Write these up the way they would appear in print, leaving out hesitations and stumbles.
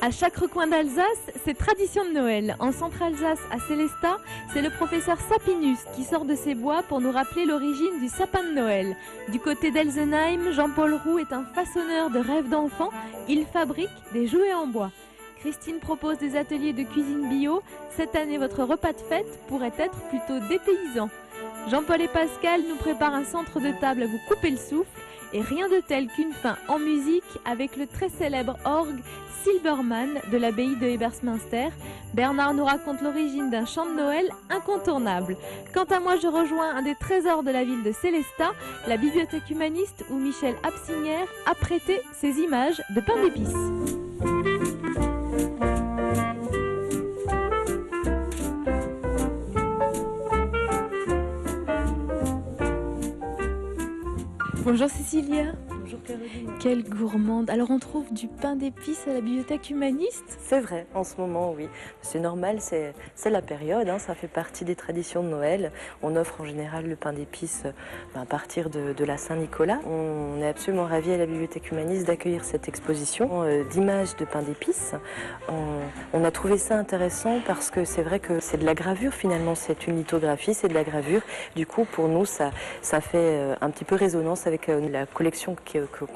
À chaque recoin d'Alsace, c'est tradition de Noël. En Centre-Alsace, à Sélestat, c'est le professeur Sapinus qui sort de ses bois pour nous rappeler l'origine du sapin de Noël. Du côté d'Elsenheim, Jean-Paul Roux est un façonneur de rêves d'enfants. Il fabrique des jouets en bois. Christine propose des ateliers de cuisine bio. Cette année, votre repas de fête pourrait être plutôt dépaysant. Jean-Paul et Pascal nous préparent un centre de table à vous couper le souffle. Et rien de tel qu'une fin en musique avec le très célèbre orgue Silbermann de l'abbaye de Ebersminster. Bernard nous raconte l'origine d'un chant de Noël incontournable. Quant à moi, je rejoins un des trésors de la ville de Sélestat, la bibliothèque humaniste où Michel Absinière a prêté ses images de pain d'épices. Bonjour Cécilia. Bonjour Caroline. Quelle gourmande. Alors on trouve du pain d'épices à la bibliothèque humaniste? C'est vrai, en ce moment oui. C'est normal, c'est la période, hein, ça fait partie des traditions de Noël. On offre en général le pain d'épices à partir de la Saint-Nicolas. On est absolument ravis à la bibliothèque humaniste d'accueillir cette exposition d'images de pain d'épices. On a trouvé ça intéressant parce que c'est vrai que c'est de la gravure finalement, c'est une lithographie, c'est de la gravure. Du coup pour nous ça fait un petit peu résonance avec la collection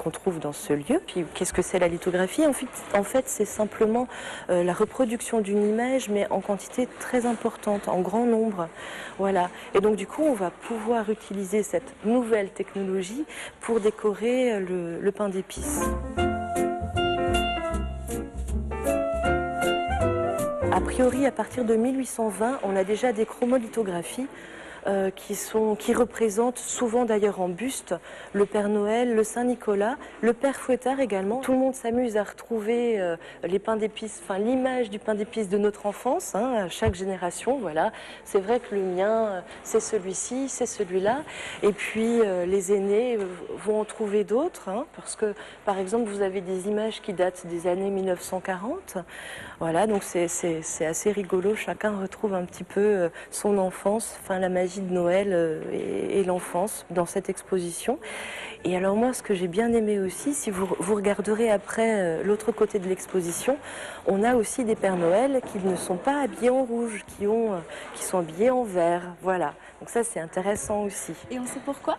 qu'on trouve dans ce lieu. Puis qu'est-ce que c'est la lithographie? En fait c'est simplement la reproduction d'une image mais en quantité très importante, en grand nombre. Voilà. Et donc du coup on va pouvoir utiliser cette nouvelle technologie pour décorer le pain d'épices. A priori, à partir de 1820, on a déjà des chromolithographies qui représentent souvent d'ailleurs en buste le Père Noël, le Saint-Nicolas, le Père Fouettard également. Tout le monde s'amuse à retrouver les pains d'épices, enfin l'image du pain d'épices de notre enfance, hein, à chaque génération. Voilà, c'est vrai que le mien, c'est celui-ci, c'est celui-là. Et puis les aînés vont en trouver d'autres, hein, parce que par exemple vous avez des images qui datent des années 1940. Voilà, donc c'est assez rigolo. Chacun retrouve un petit peu son enfance, enfin la magie de Noël et l'enfance dans cette exposition. Et alors moi, ce que j'ai bien aimé aussi, si vous regarderez après l'autre côté de l'exposition, on a aussi des Pères Noël qui ne sont pas habillés en rouge, qui sont habillés en vert. Voilà, donc ça c'est intéressant aussi. Et on sait pourquoi?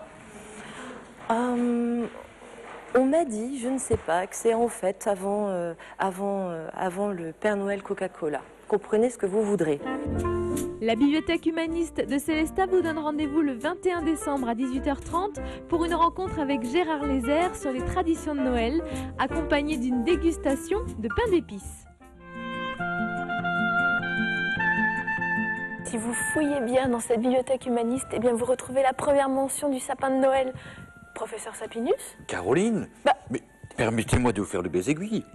On m'a dit, je ne sais pas, que c'est en fait avant le Père Noël Coca-Cola. Comprenez ce que vous voudrez. La bibliothèque humaniste de Sélestat vous donne rendez-vous le 21 décembre à 18h30 pour une rencontre avec Gérard Lézère sur les traditions de Noël, accompagnée d'une dégustation de pain d'épices. Si vous fouillez bien dans cette bibliothèque humaniste, eh bien vous retrouvez la première mention du sapin de Noël. Professeur Sapinus? Caroline, mais permettez-moi de vous faire le baiser-aiguille.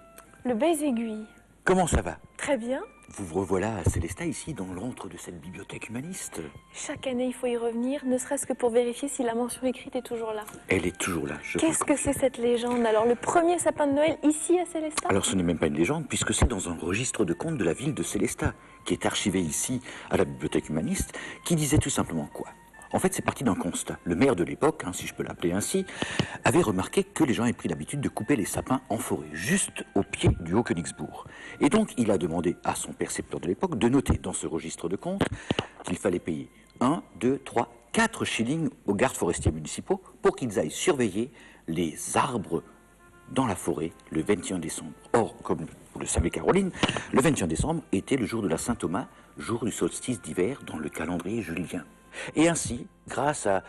Le baiser-aiguille. Comment ça va? Très bien. Vous revoilà à Sélestat, ici, dans l'antre de cette bibliothèque humaniste. Chaque année, il faut y revenir, ne serait-ce que pour vérifier si la mention écrite est toujours là. Elle est toujours là, je Qu'est-ce que c'est cette légende? Alors, le premier sapin de Noël ici à Sélestat? Alors, ce n'est même pas une légende, puisque c'est dans un registre de comptes de la ville de Sélestat, qui est archivé ici, à la bibliothèque humaniste, qui disait tout simplement quoi? En fait, c'est parti d'un constat. Le maire de l'époque, si je peux l'appeler ainsi, avait remarqué que les gens avaient pris l'habitude de couper les sapins en forêt, juste au pied du Haut-Königsbourg. Et donc, il a demandé à son percepteur de l'époque de noter dans ce registre de compte qu'il fallait payer 1, 2, 3, 4 shillings aux gardes forestiers municipaux pour qu'ils aillent surveiller les arbres dans la forêt le 21 décembre. Or, comme vous le savez Caroline, le 21 décembre était le jour de la Saint-Thomas, jour du solstice d'hiver dans le calendrier julien. Et ainsi, grâce à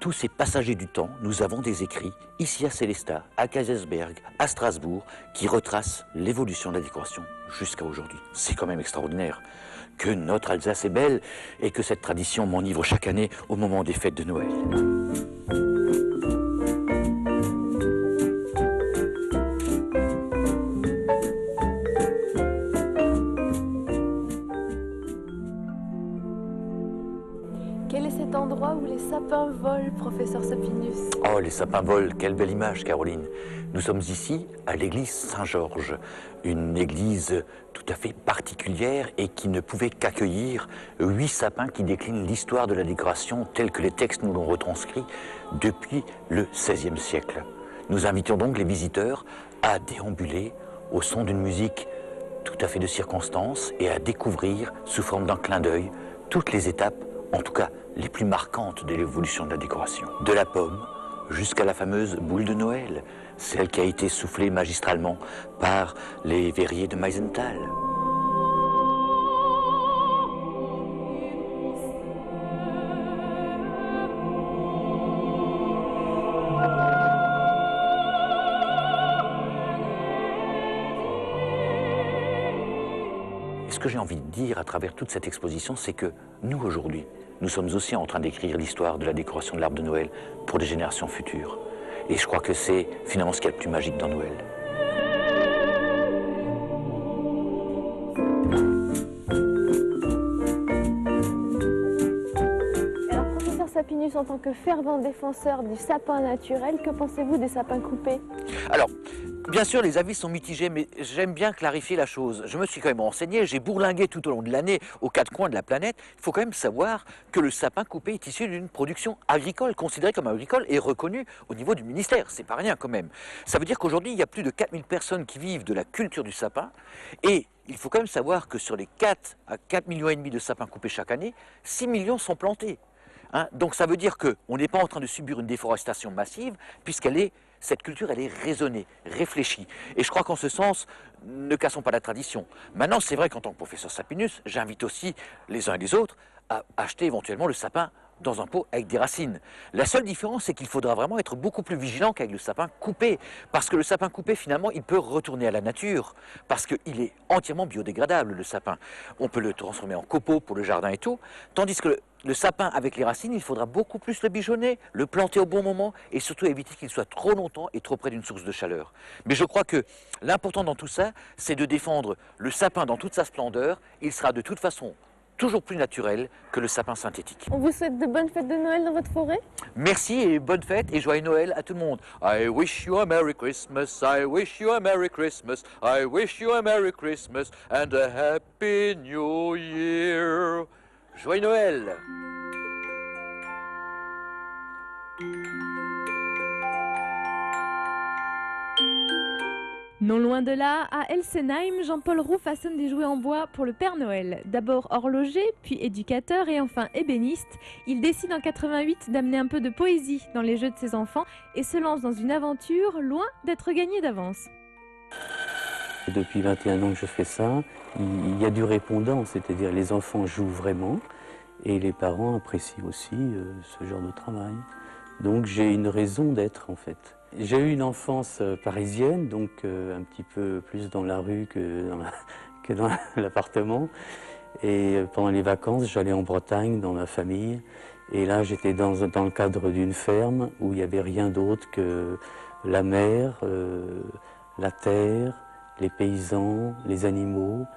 tous ces passagers du temps, nous avons des écrits, ici à Sélestat, à Kaysersberg, à Strasbourg, qui retracent l'évolution de la décoration jusqu'à aujourd'hui. C'est quand même extraordinaire que notre Alsace est belle et que cette tradition m'enivre chaque année au moment des fêtes de Noël. Quel est cet endroit où les sapins volent, professeur Sapinus? Oh, les sapins volent, quelle belle image, Caroline. Nous sommes ici à l'église Saint-Georges, une église tout à fait particulière et qui ne pouvait qu'accueillir 8 sapins qui déclinent l'histoire de la décoration telle que les textes nous l'ont retranscrit depuis le XVIe siècle. Nous invitons donc les visiteurs à déambuler au son d'une musique tout à fait de circonstance et à découvrir, sous forme d'un clin d'œil, toutes les étapes, en tout cas les plus marquantes de l'évolution de la décoration. De la pomme jusqu'à la fameuse boule de Noël, celle qui a été soufflée magistralement par les verriers de Meisenthal. Ce que j'ai envie de dire à travers toute cette exposition, c'est que nous, aujourd'hui, nous sommes aussi en train d'écrire l'histoire de la décoration de l'arbre de Noël pour des générations futures. Et je crois que c'est finalement ce qu'il y a de plus magique dans Noël. Alors, professeur Sapinus, en tant que fervent défenseur du sapin naturel, que pensez-vous des sapins coupés? Alors, bien sûr, les avis sont mitigés, mais j'aime bien clarifier la chose. Je me suis quand même renseigné, j'ai bourlingué tout au long de l'année aux quatre coins de la planète. Il faut quand même savoir que le sapin coupé est issu d'une production agricole, considérée comme agricole et reconnue au niveau du ministère. C'est pas rien quand même. Ça veut dire qu'aujourd'hui, il y a plus de 4000 personnes qui vivent de la culture du sapin. Et il faut quand même savoir que sur les 4 à 4,5 millions de sapins coupés chaque année, 6 millions sont plantés. Donc ça veut dire qu'on n'est pas en train de subir une déforestation massive, cette culture, elle est raisonnée, réfléchie. Et je crois qu'en ce sens, ne cassons pas la tradition. Maintenant, c'est vrai qu'en tant que professeur Sapinus, j'invite aussi les uns et les autres à acheter éventuellement le sapin dans un pot avec des racines. La seule différence, c'est qu'il faudra vraiment être beaucoup plus vigilant qu'avec le sapin coupé. Parce que le sapin coupé, finalement, il peut retourner à la nature. Parce qu'il est entièrement biodégradable, le sapin. On peut le transformer en copeaux pour le jardin et tout. Tandis que le sapin avec les racines, il faudra beaucoup plus le bichonner, le planter au bon moment et surtout éviter qu'il soit trop longtemps et trop près d'une source de chaleur. Mais je crois que l'important dans tout ça, c'est de défendre le sapin dans toute sa splendeur. Il sera de toute façon toujours plus naturel que le sapin synthétique. On vous souhaite de bonnes fêtes de Noël dans votre forêt. Merci et bonne fête et joyeux Noël à tout le monde. I wish you a Merry Christmas, I wish you a Merry Christmas, I wish you a Merry Christmas and a Happy New Year. Joyeux Noël! Non loin de là, à Elsenheim, Jean-Paul Roux façonne des jouets en bois pour le Père Noël. D'abord horloger, puis éducateur et enfin ébéniste, il décide en 88 d'amener un peu de poésie dans les jeux de ses enfants et se lance dans une aventure loin d'être gagnée d'avance. Depuis 21 ans que je fais ça, il y a du répondant, c'est-à-dire les enfants jouent vraiment et les parents apprécient aussi ce genre de travail. Donc j'ai une raison d'être en fait. J'ai eu une enfance parisienne, donc un petit peu plus dans la rue que dans l'appartement. Et pendant les vacances, j'allais en Bretagne, dans ma famille. Et là, j'étais dans le cadre d'une ferme où il n'y avait rien d'autre que la mer, la terre, les paysans, les animaux,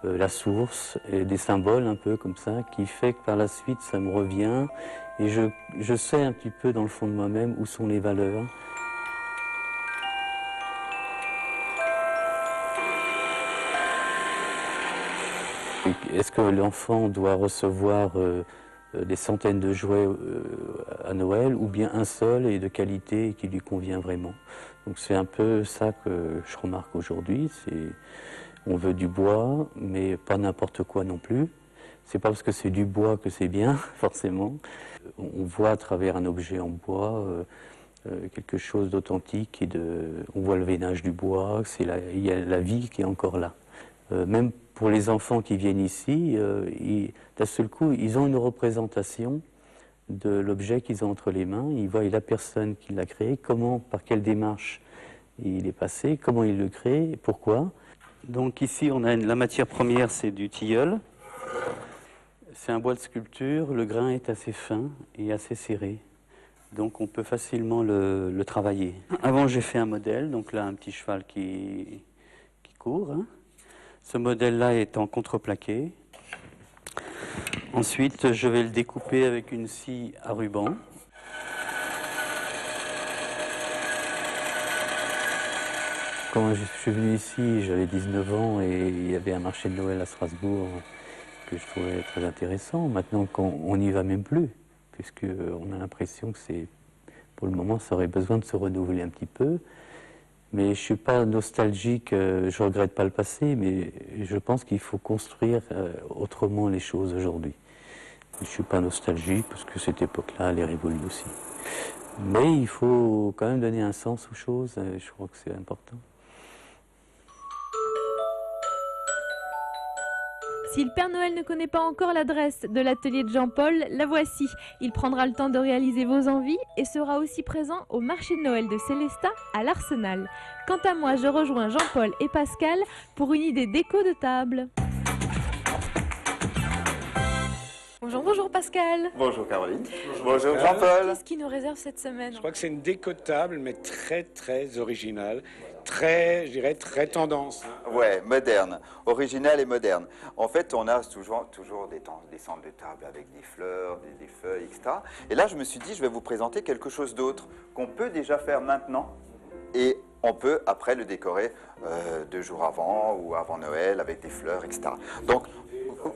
la source, et des symboles un peu comme ça, qui fait que par la suite, ça me revient. Et je sais un petit peu dans le fond de moi-même où sont les valeurs. Est-ce que l'enfant doit recevoir des centaines de jouets à Noël ou bien un seul et de qualité et qui lui convient vraiment? Donc c'est un peu ça que je remarque aujourd'hui. On veut du bois, mais pas n'importe quoi non plus. C'est pas parce que c'est du bois que c'est bien, forcément. On voit à travers un objet en bois quelque chose d'authentique on voit le veinage du bois, il y a la vie qui est encore là. Même pour les enfants qui viennent ici, d'un seul coup, ils ont une représentation de l'objet qu'ils ont entre les mains. Ils voient la personne qui l'a créé, par quelle démarche il est passé, comment il le crée, et pourquoi. Donc ici, on a la matière première, c'est du tilleul. C'est un bois de sculpture, le grain est assez fin et assez serré. Donc on peut facilement le travailler. Avant, j'ai fait un modèle, donc là, un petit cheval qui court. Hein. Ce modèle-là est en contreplaqué. Ensuite, je vais le découper avec une scie à ruban. Quand je suis venu ici, j'avais 19 ans et il y avait un marché de Noël à Strasbourg que je trouvais très intéressant. Maintenant, on n'y va même plus, puisqu'on a l'impression que pour le moment, ça aurait besoin de se renouveler un petit peu. Mais je ne suis pas nostalgique, je ne regrette pas le passé, mais je pense qu'il faut construire autrement les choses aujourd'hui. Je ne suis pas nostalgique parce que cette époque-là, elle est révolue aussi. Mais il faut quand même donner un sens aux choses, je crois que c'est important. Si le Père Noël ne connaît pas encore l'adresse de l'atelier de Jean-Paul, la voici. Il prendra le temps de réaliser vos envies et sera aussi présent au marché de Noël de Célestat à l'Arsenal. Quant à moi, je rejoins Jean-Paul et Pascal pour une idée déco de table. Bonjour, bonjour Pascal. Bonjour Caroline. Bonjour Jean-Paul. Qu'est-ce qui nous réserve cette semaine? Je crois que c'est une déco de table, mais très originale. Très, je dirais, très tendance. Ouais, moderne, original et moderne. En fait, on a toujours des centres de table avec des fleurs, des feuilles, etc. Et là, je me suis dit, je vais vous présenter quelque chose d'autre qu'on peut déjà faire maintenant et on peut après le décorer 2 jours avant ou avant Noël avec des fleurs, etc. Donc,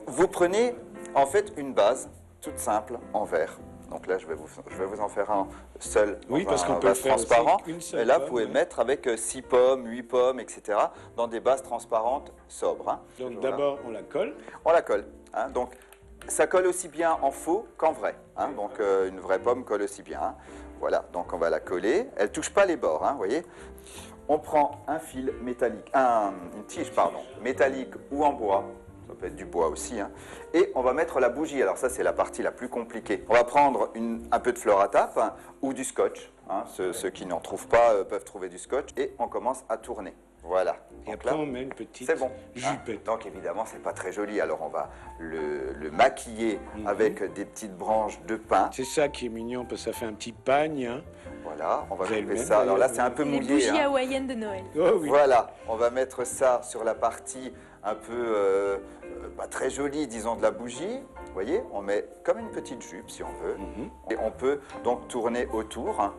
vous prenez en fait une base toute simple en verre. Donc là, je vais vous en faire un seul, oui, parce qu'on peut vase faire transparent. aussi une seule Et là, pomme, vous pouvez oui. mettre avec 6 pommes, 8 pommes, etc. dans des bases transparentes sobres. Hein. Donc Voilà. d'abord, on la colle. On la colle. Hein. Donc, ça colle aussi bien en faux qu'en vrai. Hein. Donc, une vraie pomme colle aussi bien. Hein. Voilà, donc on va la coller. Elle ne touche pas les bords, hein, vous voyez. On prend un fil métallique, une tige, pardon, métallique ou en bois. Ça peut être du bois aussi. Hein. Et on va mettre la bougie. Alors ça, c'est la partie la plus compliquée. On va prendre un peu de fleur à tape hein, ou du scotch. Hein. Ceux qui n'en trouvent pas peuvent trouver du scotch. Et on commence à tourner. Voilà. Et Donc après, là, on met une petite c'est bon. jupette. Donc évidemment, c'est pas très joli. Alors on va le maquiller avec des petites branches de pin. C'est ça qui est mignon, parce que ça fait un petit pagne. Hein. Voilà, on va Vous avez couper le même, ça. Alors là, d'ailleurs, c'est un peu Les mouillé. bougies hein. hawaïennes de Noël. Oh oui. Voilà, on va mettre ça sur la partie un peu pas très jolie, disons, de la bougie. Vous voyez, on met comme une petite jupe, si on veut. Et on peut donc tourner autour, hein,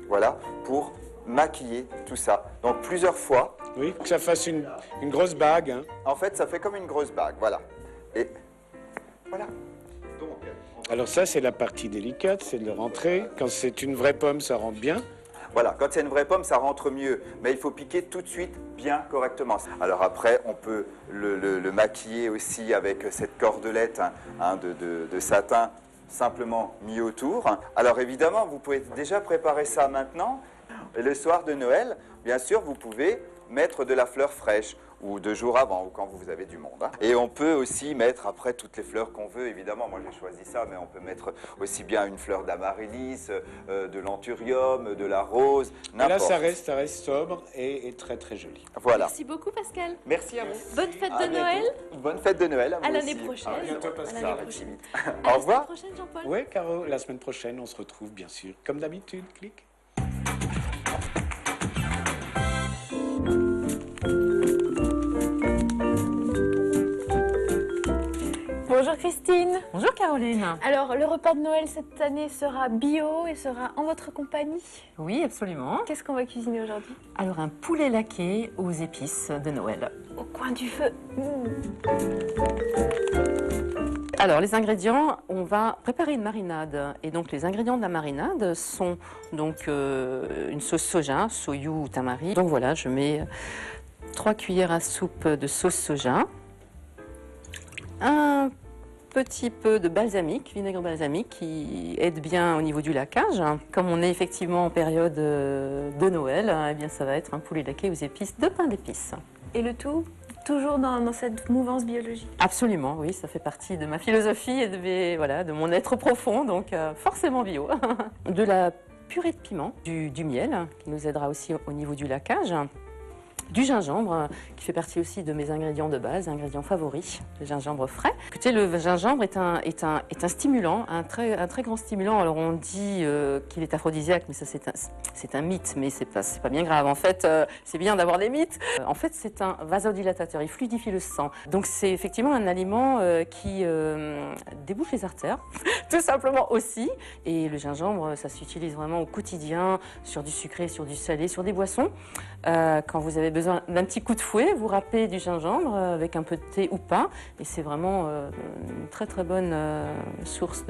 voilà, pour maquiller tout ça. Donc plusieurs fois. Oui, que ça fasse une grosse bague. Hein. En fait, ça fait comme une grosse bague, voilà. Et voilà. Donc, Alors ça, c'est la partie délicate, c'est de le rentrer. Quand c'est une vraie pomme, ça rentre bien. voilà, quand c'est une vraie pomme, ça rentre mieux. Mais il faut piquer tout de suite bien correctement. Alors après, on peut le maquiller aussi avec cette cordelette hein, de satin simplement mis autour. Alors évidemment, vous pouvez déjà préparer ça maintenant. Et le soir de Noël, bien sûr, vous pouvez mettre de la fleur fraîche ou 2 jours avant ou quand vous avez du monde. Hein. Et on peut aussi mettre après toutes les fleurs qu'on veut, évidemment. Moi, j'ai choisi ça, mais on peut mettre aussi bien une fleur d'amaryllis, de l'anthurium, de la rose, Et là, n'importe. ça reste sobre et très joli. Voilà. Merci beaucoup Pascal. Merci à vous. Bonne fête À de bientôt. Noël. Bonne fête de Noël à vous À l'année aussi. prochaine. À bientôt, À Pascal. l'année Ça va prochaine. vite. À Au la revoir. semaine prochaine Jean-Paul. Oui, Caro, la semaine prochaine, on se retrouve, bien sûr, comme d'habitude. Clic. Bonjour Christine. Bonjour Caroline. Alors, le repas de Noël cette année sera bio et sera en votre compagnie. Oui, absolument. Qu'est-ce qu'on va cuisiner aujourd'hui? Alors un poulet laqué aux épices de Noël. Au coin du feu. Alors les ingrédients, on va préparer une marinade. Et donc les ingrédients de la marinade sont donc une sauce soja, soyou ou tamari. Donc voilà, je mets 3 cuillères à soupe de sauce soja, un petit peu de balsamique, vinaigre balsamique qui aide bien au niveau du laquage. Comme on est effectivement en période de Noël, eh bien ça va être un poulet laqué aux épices de pain d'épices. Et le tout, toujours dans cette mouvance biologique. Absolument, oui, ça fait partie de ma philosophie et de mon être profond, donc forcément bio. De la purée de piment, du miel, qui nous aidera aussi au niveau du laquage. Du gingembre, qui fait partie aussi de mes ingrédients de base, ingrédients favoris, le gingembre frais. Écoutez, le gingembre est un stimulant, un très grand stimulant. Alors on dit qu'il est aphrodisiaque, mais ça c'est un mythe, mais c'est pas bien grave. En fait, c'est bien d'avoir des mythes. En fait, c'est un vasodilatateur, il fluidifie le sang. Donc c'est effectivement un aliment qui débouche les artères, tout simplement aussi. Et le gingembre, ça s'utilise vraiment au quotidien, sur du sucré, sur du salé, sur des boissons. Quand vous avez besoin d'un petit coup de fouet, vous râpez du gingembre avec un peu de thé ou pas, et c'est vraiment une très très bonne source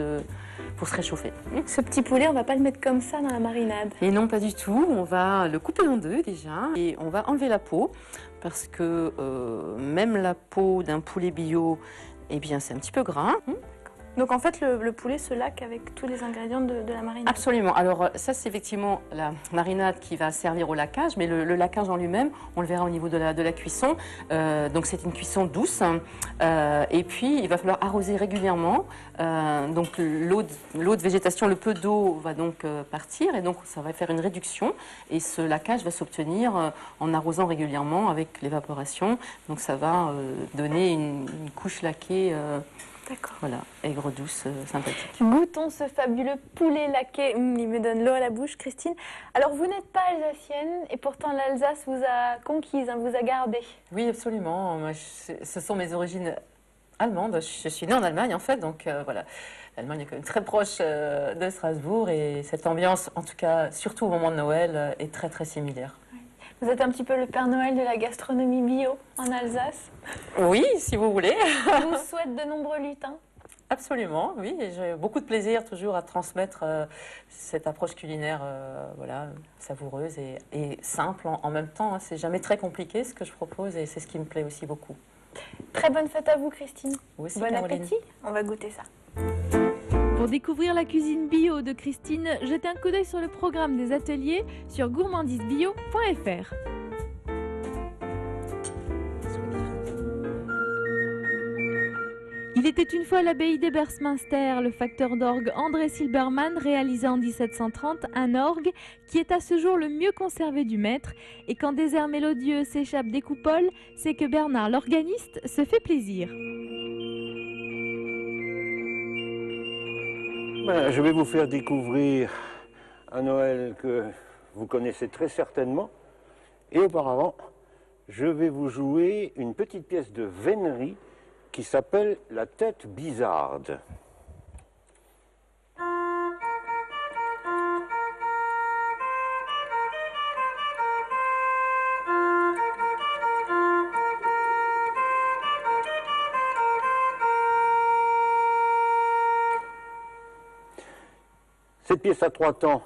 pour se réchauffer. Ce petit poulet, on va pas le mettre comme ça dans la marinade. Et non, pas du tout. On va le couper en deux déjà, et on va enlever la peau, parce que même la peau d'un poulet bio, eh bien, c'est un petit peu gras. Donc en fait, le poulet se laque avec tous les ingrédients de la marinade. Absolument. Alors ça, c'est effectivement la marinade qui va servir au laquage, mais le laquage en lui-même, on le verra au niveau de la cuisson. Donc c'est une cuisson douce. Et puis, il va falloir arroser régulièrement. Donc l'eau de végétation, le peu d'eau va donc partir, et donc ça va faire une réduction. Et ce laquage va s'obtenir en arrosant régulièrement avec l'évaporation. Donc ça va donner une couche laquée. D'accord. Voilà, aigre douce, sympathique. Goûtons ce fabuleux poulet laqué. Il me donne l'eau à la bouche, Christine. Alors, vous n'êtes pas alsacienne, et pourtant l'Alsace vous a conquise, vous a gardée. Oui, absolument. Moi, ce sont mes origines allemandes. Je suis née en Allemagne, en fait, donc voilà. L'Allemagne est quand même très proche de Strasbourg, et cette ambiance, en tout cas, surtout au moment de Noël, est très, très similaire. Vous êtes un petit peu le Père Noël de la gastronomie bio en Alsace. Oui, si vous voulez. Je vous souhaite de nombreux lutins. Absolument, oui. Et j'ai beaucoup de plaisir toujours à transmettre cette approche culinaire voilà, savoureuse et simple en même temps. Hein. C'est jamais très compliqué ce que je propose, et c'est ce qui me plaît aussi beaucoup. Très bonne fête à vous, Christine. Vous aussi, bon Caroline. appétit. On va goûter ça. Pour découvrir la cuisine bio de Christine, jetez un coup d'œil sur le programme des ateliers sur gourmandisebio.fr. Il était une fois à l'abbaye d'Ebersminster, le facteur d'orgue André Silbermann réalisait en 1730 un orgue qui est à ce jour le mieux conservé du maître, et quand des airs mélodieux s'échappent des coupoles, c'est que Bernard l'organiste se fait plaisir. Je vais vous faire découvrir un Noël que vous connaissez très certainement. Et auparavant, je vais vous jouer une petite pièce de vénerie qui s'appelle La tête bizarde. Cette pièce à 3 temps,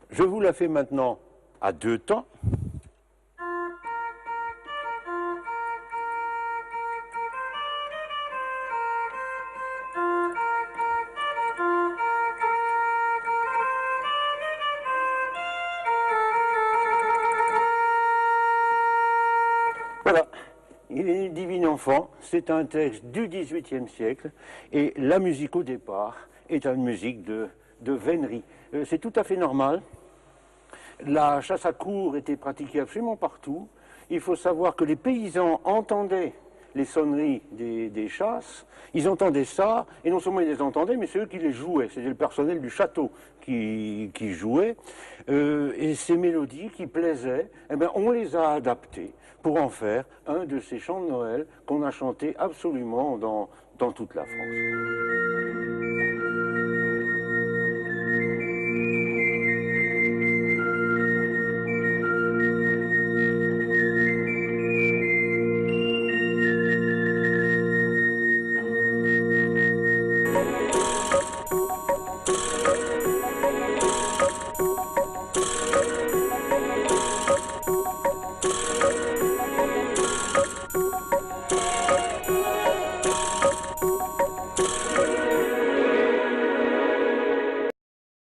je vous la fais maintenant à 2 temps. Voilà, il est Divine Enfant, c'est un texte du XVIIIe siècle, et la musique au départ est une musique de vénerie. C'est tout à fait normal. La chasse à courre était pratiquée absolument partout. Il faut savoir que les paysans entendaient les sonneries des chasses, ils entendaient ça, et non seulement ils les entendaient, mais c'est eux qui les jouaient. C'était le personnel du château qui jouait. Et ces mélodies qui plaisaient, eh bien, on les a adaptées pour en faire un de ces chants de Noël qu'on a chanté absolument dans toute la France.